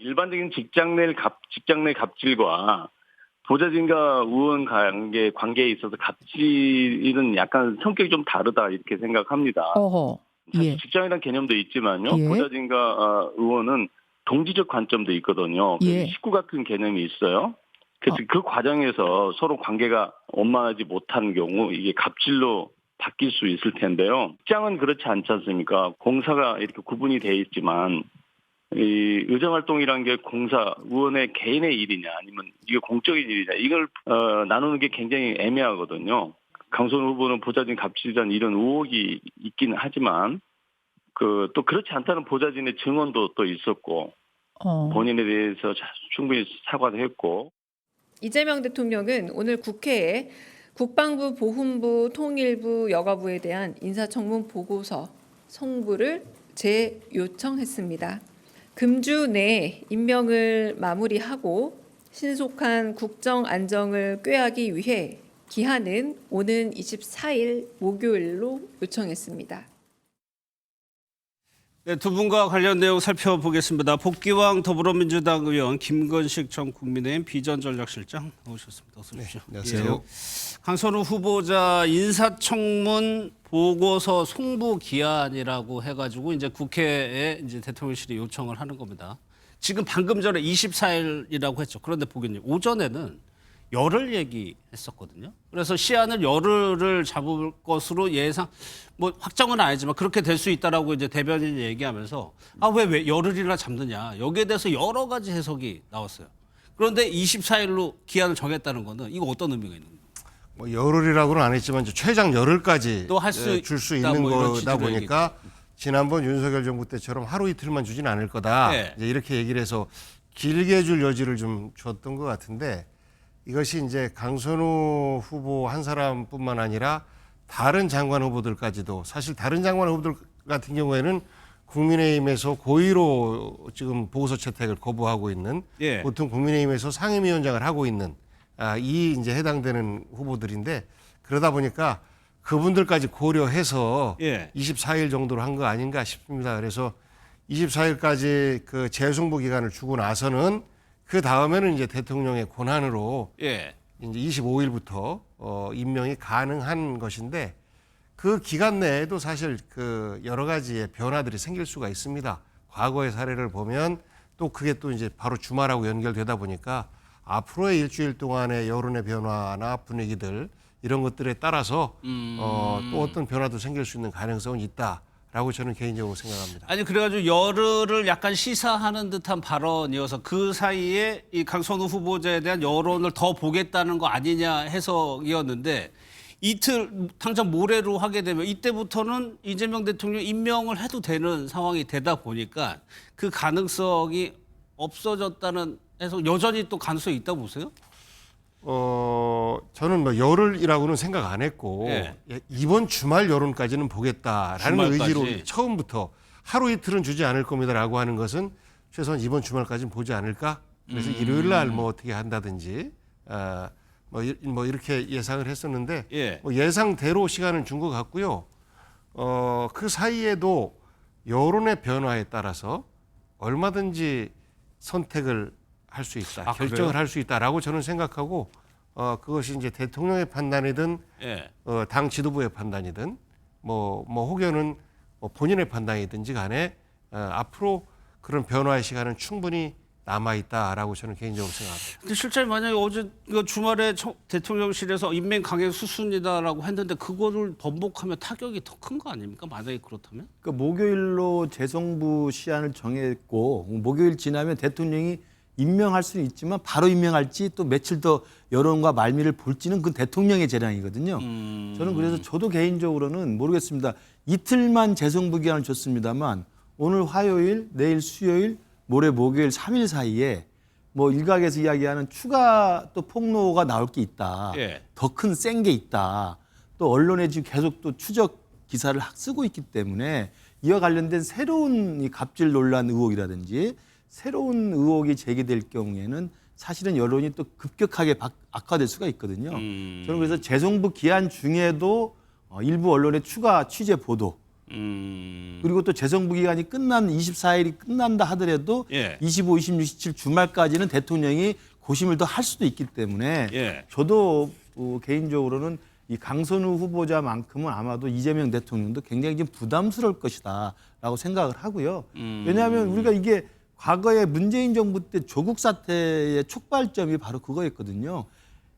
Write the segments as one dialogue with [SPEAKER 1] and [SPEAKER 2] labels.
[SPEAKER 1] 일반적인 직장 내 갑질과 보좌진과 의원 관계에 있어서 갑질은 약간 성격이 좀 다르다 이렇게 생각합니다.
[SPEAKER 2] 어허.
[SPEAKER 1] 사실
[SPEAKER 2] 예.
[SPEAKER 1] 직장이라는 개념도 있지만요.
[SPEAKER 2] 예.
[SPEAKER 1] 보좌진과 의원은 동지적 관점도 있거든요.
[SPEAKER 2] 예.
[SPEAKER 1] 식구 같은 개념이 있어요. 그래서 그 과정에서 서로 관계가 원만하지 못한 경우 이게 갑질로 바뀔 수 있을 텐데요. 직장은 그렇지 않지 않습니까? 공사가 이렇게 구분이 돼 있지만 이 의정활동이란 게 공사, 의원의 개인의 일이냐 아니면 이게 공적인 일이냐 이걸 나누는 게 굉장히 애매하거든요. 강선우 후보는 보좌진 갑질이란 이런 의혹이 있기는 하지만 또 그렇지 않다는 보좌진의 증언도 또 있었고 본인에 대해서 충분히 사과도 했고.
[SPEAKER 3] 이재명 대통령은 오늘 국회에 국방부, 보훈부, 통일부, 여가부에 대한 인사청문 보고서 송부를 재요청했습니다. 금주 내에 임명을 마무리하고 신속한 국정 안정을 꾀하기 위해 기한은 오는 24일 목요일로 요청했습니다.
[SPEAKER 4] 네, 두 분과 관련 내용 살펴보겠습니다. 복귀왕 더불어민주당 의원 김건식 전 국민의힘 비전전략실장 나오셨습니다. 어서 오십시오.
[SPEAKER 5] 네, 안녕하세요.
[SPEAKER 4] 예. 강선우 후보자 인사청문 보고서 송부 기한이라고 해가지고 이제 국회에 이제 대통령실이 요청을 하는 겁니다. 지금 방금 전에 24일이라고 했죠. 그런데 보기님 오전에는 열흘 얘기했었거든요. 그래서 시한을 열흘을 잡을 것으로 예상, 뭐 확정은 아니지만 그렇게 될 수 있다라고 이제 대변인이 얘기하면서 왜 열흘이나 잡느냐 여기에 대해서 여러 가지 해석이 나왔어요. 그런데 24일로 기한을 정했다는 거는 이거 어떤 의미가 있는 거예요?
[SPEAKER 5] 뭐 열흘이라고는 안 했지만 이제 최장 열흘까지
[SPEAKER 4] 또 할 수
[SPEAKER 5] 줄 수
[SPEAKER 4] 있다,
[SPEAKER 5] 있는
[SPEAKER 4] 뭐 이런
[SPEAKER 5] 거다
[SPEAKER 4] 취지로
[SPEAKER 5] 보니까 지난번 윤석열 정부 때처럼 하루 이틀만 주진 않을 거다.
[SPEAKER 4] 네.
[SPEAKER 5] 이제 이렇게 얘기를 해서 길게 줄 여지를 좀 줬던 것 같은데 이것이 이제 강선우 후보 한 사람뿐만 아니라 다른 장관 후보들까지도 사실 다른 장관 후보들 같은 경우에는 국민의힘에서 고의로 지금 보고서 채택을 거부하고 있는
[SPEAKER 4] 예.
[SPEAKER 5] 보통 국민의힘에서 상임위원장을 하고 있는 이 이제 해당되는 후보들인데 그러다 보니까 그분들까지 고려해서
[SPEAKER 4] 예.
[SPEAKER 5] 24일 정도로 한 거 아닌가 싶습니다. 그래서 24일까지 그 재송부 기간을 주고 나서는 그 다음에는 이제 대통령의 권한으로
[SPEAKER 4] 예.
[SPEAKER 5] 이제 25일부터 임명이 가능한 것인데 그 기간 내에도 사실 그 여러 가지의 변화들이 생길 수가 있습니다. 과거의 사례를 보면 또 그게 또 이제 바로 주말하고 연결되다 보니까 앞으로의 일주일 동안의 여론의 변화나 분위기들 이런 것들에 따라서 또 어떤 변화도 생길 수 있는 가능성은 있다라고 저는 개인적으로 생각합니다.
[SPEAKER 4] 아니 그래가지고 열흘을 약간 시사하는 듯한 발언이어서 그 사이에 이 강선우 후보자에 대한 여론을 더 보겠다는 거 아니냐 해석이었는데 이틀 당장 모레로 하게 되면 이때부터는 이재명 대통령 임명을 해도 되는 상황이 되다 보니까 그 가능성이 없어졌다는 해석 여전히 또 가능성이 있다고 보세요?
[SPEAKER 5] 저는 뭐 열흘이라고는 생각 안 했고
[SPEAKER 4] 예.
[SPEAKER 5] 이번 주말 여론까지는 보겠다라는
[SPEAKER 4] 주말까지.
[SPEAKER 5] 의지로 처음부터 하루 이틀은 주지 않을 겁니다라고 하는 것은 최소한 이번 주말까지는 보지 않을까. 그래서 일요일 날 뭐 어떻게 한다든지 뭐 이렇게 예상을 했었는데
[SPEAKER 4] 예.
[SPEAKER 5] 뭐 예상대로 시간은 준 것 같고요. 그 사이에도 여론의 변화에 따라서 얼마든지 선택을 할 수 있다, 결정을
[SPEAKER 4] 그래요?
[SPEAKER 5] 할 수 있다라고 저는 생각하고 그것이 이제 대통령의 판단이든
[SPEAKER 4] 예.
[SPEAKER 5] 당 지도부의 판단이든 뭐 혹여는 뭐 본인의 판단이든지 간에 앞으로 그런 변화의 시간은 충분히 남아 있다라고 저는 개인적으로 생각합니다.
[SPEAKER 4] 근데 실장님 만약에 어제 그 주말에 대통령실에서 인명 강행 수순이다라고 했는데 그거를 번복하면 타격이 더 큰 거 아닙니까? 만약에 그렇다면?
[SPEAKER 6] 그 목요일로 재송부 시한을 정했고 목요일 지나면 대통령이 임명할 수는 있지만 바로 임명할지 또 며칠 더 여론과 말미를 볼지는 그 대통령의 재량이거든요. 저는 그래서 저도 개인적으로는 모르겠습니다. 이틀만 재송부 기한을 줬습니다만 오늘 화요일, 내일 수요일, 모레 목요일 3일 사이에 뭐 일각에서 이야기하는 추가 또 폭로가 나올 게 있다.
[SPEAKER 4] 예.
[SPEAKER 6] 더 큰 센 게 있다. 또 언론에 지금 계속 또 추적 기사를 쓰고 있기 때문에 이와 관련된 새로운 이 갑질 논란 의혹이라든지 새로운 의혹이 제기될 경우에는 사실은 여론이 또 급격하게 악화될 수가 있거든요. 저는 그래서 재송부 기한 중에도 일부 언론의 추가 취재 보도 그리고 또 재정부 기간이 끝난 24일이 끝난다 하더라도
[SPEAKER 4] 예.
[SPEAKER 6] 25, 26, 27 주말까지는 대통령이 고심을 더 할 수도 있기 때문에
[SPEAKER 4] 예.
[SPEAKER 6] 저도 개인적으로는 이 강선우 후보자만큼은 아마도 이재명 대통령도 굉장히 좀 부담스러울 것이다라고 생각을 하고요. 왜냐하면 우리가 이게 과거에 문재인 정부 때 조국 사태의 촉발점이 바로 그거였거든요.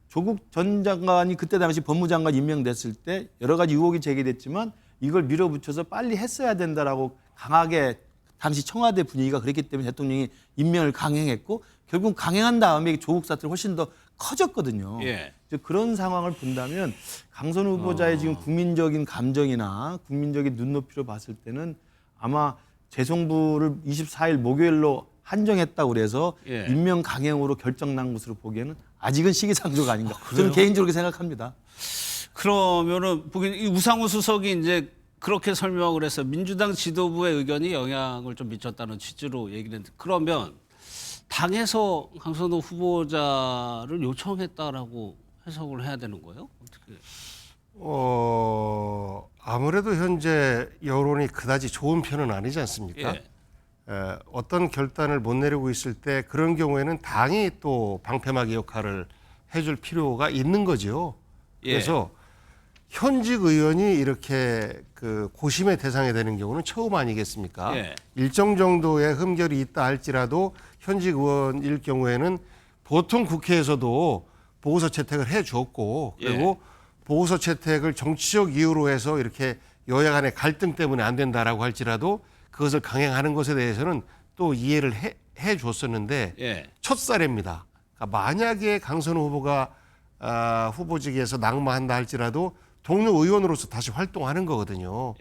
[SPEAKER 6] 조국 전 장관이 그때 당시 법무장관 임명됐을 때 여러 가지 의혹이 제기됐지만 이걸 밀어붙여서 빨리 했어야 된다라고 강하게 당시 청와대 분위기가 그랬기 때문에 대통령이 임명을 강행했고 결국 강행한 다음에 조국 사태는 훨씬 더 커졌거든요.
[SPEAKER 4] 예.
[SPEAKER 6] 그런 상황을 본다면 강선우 후보자의 지금 국민적인 감정이나 국민적인 눈높이로 봤을 때는 아마 재송부를 24일 목요일로 한정했다고 그래서
[SPEAKER 4] 예.
[SPEAKER 6] 임명 강행으로 결정난 것으로 보기에는 아직은 시기상조가 아닌가. 저는 개인적으로 생각합니다.
[SPEAKER 4] 그러면은 보기엔 이 우상호 수석이 이제 그렇게 설명을 해서 민주당 지도부의 의견이 영향을 좀 미쳤다는 취지로 얘기를 했는데 그러면 당에서 강선우 후보자를 요청했다라고 해석을 해야 되는 거예요? 어떻게?
[SPEAKER 5] 아무래도 현재 여론이 그다지 좋은 편은 아니지 않습니까?
[SPEAKER 4] 예.
[SPEAKER 5] 어떤 결단을 못 내리고 있을 때 그런 경우에는 당이 또 방패막이 역할을 해줄 필요가 있는 거죠. 그래서 현직 의원이 이렇게 그 고심의 대상이 되는 경우는 처음 아니겠습니까?
[SPEAKER 4] 예.
[SPEAKER 5] 일정 정도의 흠결이 있다 할지라도 현직 의원일 경우에는 보통 국회에서도 보고서 채택을 해 줬고 그리고 보고서 채택을 정치적 이유로 해서 이렇게 여야 간의 갈등 때문에 안 된다라고 할지라도 그것을 강행하는 것에 대해서는 또 이해를 해 줬었는데 첫 사례입니다. 그러니까 만약에 강선우 후보가 후보직에서 낙마한다 할지라도 동료 의원으로서 다시 활동하는 거거든요.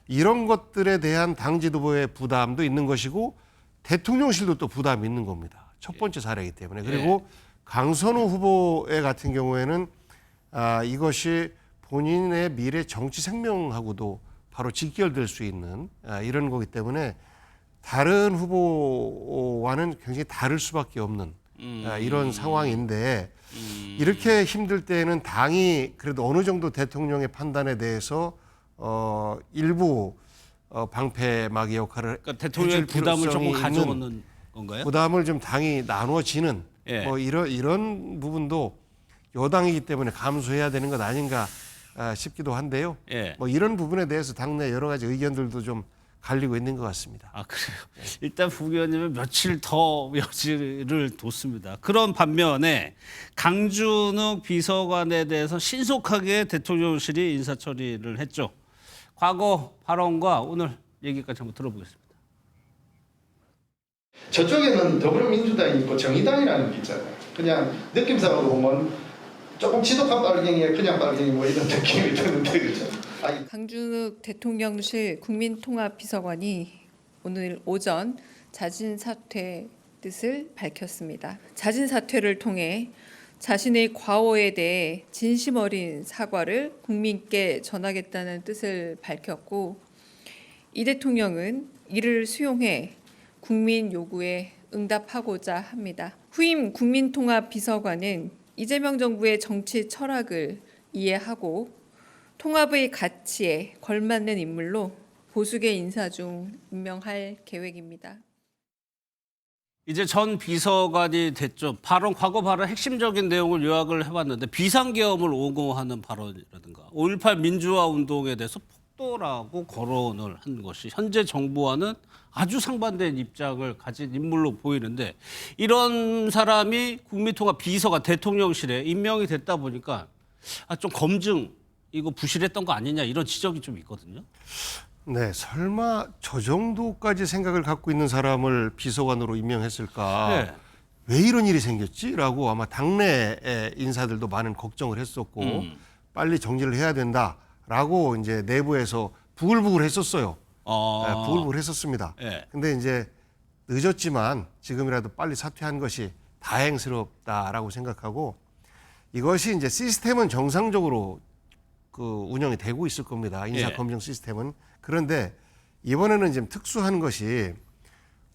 [SPEAKER 5] 이런 것들에 대한 당 지도부의 부담도 있는 것이고 대통령실도 또 부담이 있는 겁니다. 첫 번째 사례이기 때문에. 그리고 강선우 후보의 같은 경우에는 이것이 본인의 미래 정치 생명하고도 바로 직결될 수 있는 이런 거기 때문에 다른 후보와는 굉장히 다를 수밖에 없는 이런 상황인데 이렇게 힘들 때는 당이 그래도 어느 정도 대통령의 판단에 대해서 일부 방패막이 역할을
[SPEAKER 4] 그러니까 대통령의 부담을 조금 가져오는 건가요?
[SPEAKER 5] 부담을 좀 당이 나누어지는 뭐 이런 부분도 여당이기 때문에 감수해야 되는 것 아닌가 싶기도 한데요. 뭐 이런 부분에 대해서 당내 여러 가지 의견들도 좀 갈리고 있는 것 같습니다.
[SPEAKER 4] 아 그래요. 일단 부 의원님은 며칠 더 여지를 뒀습니다. 그런 반면에 강준욱 비서관에 대해서 신속하게 대통령실이 인사처리를 했죠. 과거 발언과 오늘 얘기까지 한번 들어보겠습니다.
[SPEAKER 2] 저쪽에는 더불어민주당이 있고 정의당이라는 게 있잖아요. 그냥 느낌상으로 보면 조금 지독한 빨갱이에 그냥 빨갱이 뭐 이런 느낌이 드는데 그죠?
[SPEAKER 3] 강준욱 대통령실 국민통합비서관이 오늘 오전 자진 사퇴 뜻을 밝혔습니다. 자진 사퇴를 통해 자신의 과오에 대해 진심 어린 사과를 국민께 전하겠다는 뜻을 밝혔고 이 대통령은 이를 수용해 국민 요구에 응답하고자 합니다. 후임 국민통합비서관은 이재명 정부의 정치 철학을 이해하고 통합의 가치에 걸맞는 인물로 보수계 인사 중 임명할 계획입니다.
[SPEAKER 4] 이제 전 비서관이 됐죠. 과거 발언 핵심적인 내용을 요약을 해봤는데 비상계엄을 옹호하는 발언이라든가 5.18 민주화 운동에 대해서 폭도라고 거론을 한 것이 현재 정부와는 아주 상반된 입장을 가진 인물로 보이는데 이런 사람이 국민통합 비서관 대통령실에 임명이 됐다 보니까 좀 검증 이거 부실했던 거 아니냐 이런 지적이 좀 있거든요.
[SPEAKER 5] 네, 설마 저 정도까지 생각을 갖고 있는 사람을 비서관으로 임명했을까? 왜 이런 일이 생겼지?라고 아마 당내 인사들도 많은 걱정을 했었고 빨리 정리를 해야 된다라고 이제 내부에서 부글부글 했었어요. 부글부글 했었습니다. 근데 이제 늦었지만 지금이라도 빨리 사퇴한 것이 다행스럽다라고 생각하고 이것이 이제 시스템은 정상적으로 그 운영이 되고 있을 겁니다. 인사 검증 시스템은. 그런데 이번에는 좀 특수한 것이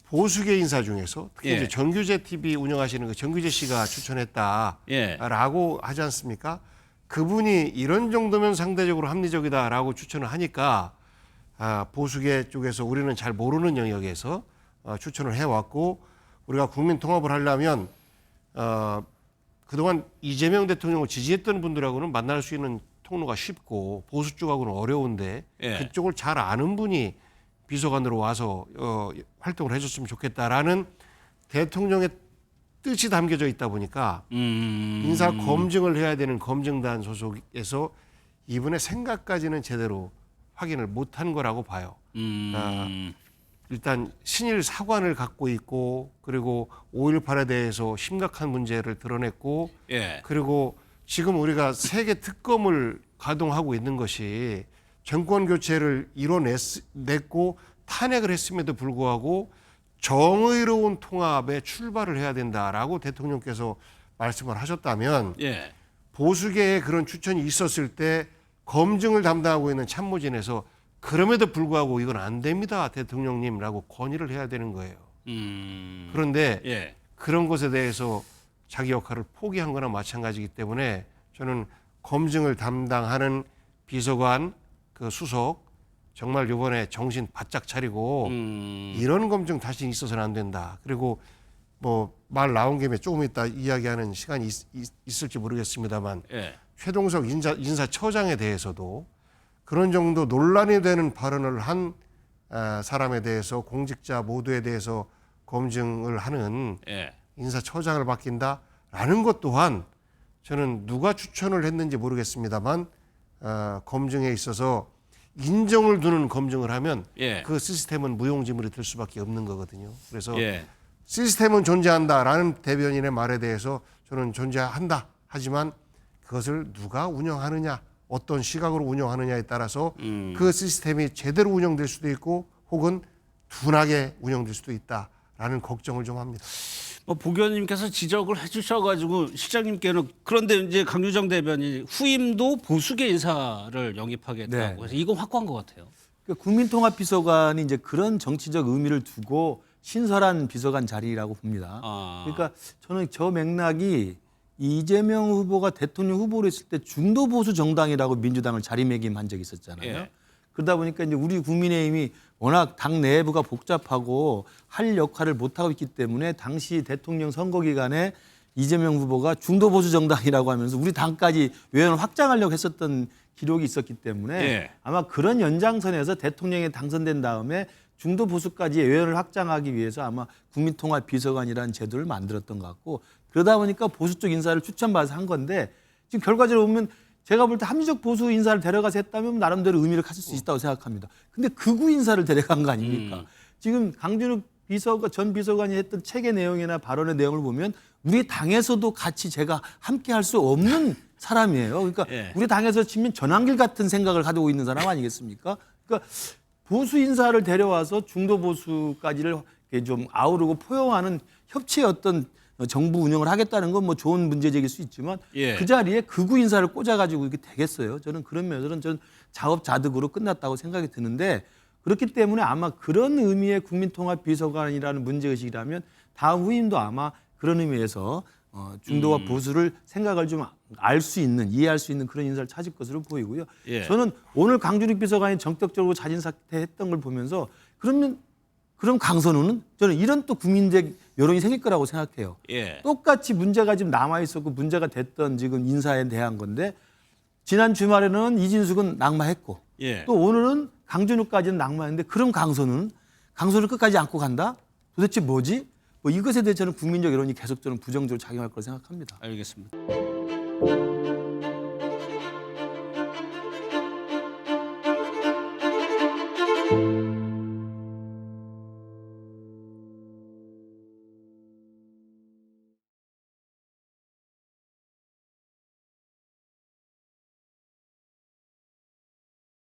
[SPEAKER 5] 보수계 인사 중에서 특히 이제 정규재 TV 운영하시는 그 정규재 씨가 추천했다라고 하지 않습니까? 그분이 이런 정도면 상대적으로 합리적이다라고 추천을 하니까 보수계 쪽에서 우리는 잘 모르는 영역에서 추천을 해왔고 우리가 국민 통합을 하려면 그동안 이재명 대통령을 지지했던 분들하고는 만날 수 있는 통로가 쉽고 보수 쪽하고는 어려운데
[SPEAKER 4] 예.
[SPEAKER 5] 그쪽을 잘 아는 분이 비서관으로 와서 활동을 해줬으면 좋겠다라는 대통령의 뜻이 담겨져 있다 보니까 인사 검증을 해야 되는 검증단 소속에서 이분의 생각까지는 제대로 확인을 못한 거라고 봐요. 일단 신일 사관을 갖고 있고 그리고 5.18에 대해서 심각한 문제를 드러냈고
[SPEAKER 4] 예.
[SPEAKER 5] 그리고 지금 우리가 세계 특검을 가동하고 있는 것이 정권 교체를 이뤄냈고 탄핵을 했음에도 불구하고 정의로운 통합에 출발을 해야 된다라고 대통령께서 말씀을 하셨다면
[SPEAKER 4] 예.
[SPEAKER 5] 보수계에 그런 추천이 있었을 때 검증을 담당하고 있는 참모진에서 그럼에도 불구하고 이건 안 됩니다 대통령님이라고 건의를 해야 되는 거예요. 그런데
[SPEAKER 4] 예.
[SPEAKER 5] 그런 것에 대해서 자기 역할을 포기한 거나 마찬가지이기 때문에 저는 검증을 담당하는 비서관 그 수석 정말 이번에 정신 바짝 차리고 이런 검증 다시 있어서는 안 된다. 그리고 뭐 말 나온 김에 조금 이따 이야기하는 시간이 있을지 모르겠습니다만
[SPEAKER 4] 예.
[SPEAKER 5] 최동석 인사처장에 대해서도 그런 정도 논란이 되는 발언을 한 사람에 대해서 공직자 모두에 대해서 검증을 하는
[SPEAKER 4] 예.
[SPEAKER 5] 인사처장을 맡긴다라는 것 또한 저는 누가 추천을 했는지 모르겠습니다만 검증에 있어서 인정을 두는 검증을 하면
[SPEAKER 4] 예.
[SPEAKER 5] 그 시스템은 무용지물이 될 수밖에 없는 거거든요. 그래서
[SPEAKER 4] 예.
[SPEAKER 5] 시스템은 존재한다라는 대변인의 말에 대해서 저는 존재한다. 하지만 그것을 누가 운영하느냐, 어떤 시각으로 운영하느냐에 따라서 그 시스템이 제대로 운영될 수도 있고 혹은 둔하게 운영될 수도 있다라는 걱정을 좀 합니다.
[SPEAKER 4] 복 의원님께서 지적을 해주셔가지고 시장님께는 그런데 이제 강유정 대변인 후임도 보수계 인사를 영입하겠다고
[SPEAKER 6] 네.
[SPEAKER 4] 해서 이건 확고한 것 같아요.
[SPEAKER 6] 그러니까 국민통합비서관이 이제 그런 정치적 의미를 두고 신설한 비서관 자리라고 봅니다. 그러니까 저는 저 맥락이 이재명 후보가 대통령 후보로 했을 때 중도 보수 정당이라고 민주당을 자리매김한 적이 있었잖아요.
[SPEAKER 4] 예.
[SPEAKER 6] 그러다 보니까 이제 우리 국민의힘이 워낙 당 내부가 복잡하고 할 역할을 못하고 있기 때문에 당시 대통령 선거 기간에 이재명 후보가 중도 보수 정당이라고 하면서 우리 당까지 외연을 확장하려고 했었던 기록이 있었기 때문에
[SPEAKER 4] 예.
[SPEAKER 6] 아마 그런 연장선에서 대통령에 당선된 다음에 중도 보수까지 외연을 확장하기 위해서 아마 국민통합 비서관이라는 제도를 만들었던 것 같고 그러다 보니까 보수 쪽 인사를 추천받아서 한 건데 지금 결과적으로 보면 제가 볼 때 합리적 보수 인사를 데려가서 했다면 나름대로 의미를 가질 수 있다고 생각합니다. 근데 극우 인사를 데려간 거 아닙니까? 지금 강준욱 전 비서관이 했던 책의 내용이나 발언의 내용을 보면 우리 당에서도 같이 제가 함께 할 수 없는 사람이에요. 그러니까
[SPEAKER 4] 예.
[SPEAKER 6] 우리 당에서 치면 전환길 같은 생각을 가지고 있는 사람 아니겠습니까? 그러니까 보수 인사를 데려와서 중도 보수까지를 좀 아우르고 포용하는 협치의 어떤 정부 운영을 하겠다는 건 뭐 좋은 문제적일 수 있지만
[SPEAKER 4] 예.
[SPEAKER 6] 그 자리에 극우 인사를 꽂아가지고 이게 되겠어요. 저는 그런 면에서는 저는 자업자득으로 끝났다고 생각이 드는데 그렇기 때문에 아마 그런 의미의 국민통합비서관이라는 문제의식이라면 다음 후임도 아마 그런 의미에서 중도와 보수를 생각을 좀 알 수 있는 이해할 수 있는 그런 인사를 찾을 것으로 보이고요.
[SPEAKER 4] 예.
[SPEAKER 6] 저는 오늘 강준익 비서관이 정격적으로 자진 사퇴했던 걸 보면서 그럼 강선우는 저는 이런 또 국민적 여론이 생길 거라고 생각해요.
[SPEAKER 4] 예.
[SPEAKER 6] 똑같이 문제가 지금 남아 있었고 문제가 됐던 지금 인사에 대한 건데 지난 주말에는 이진숙은 낙마했고
[SPEAKER 4] 예.
[SPEAKER 6] 또 오늘은 강준욱까지는 낙마했는데 그럼 강선우는 끝까지 안고 간다? 도대체 뭐지? 뭐 이것에 대해 저는 국민적 여론이 계속 저는 부정적으로 작용할 거라고 생각합니다.
[SPEAKER 4] 알겠습니다.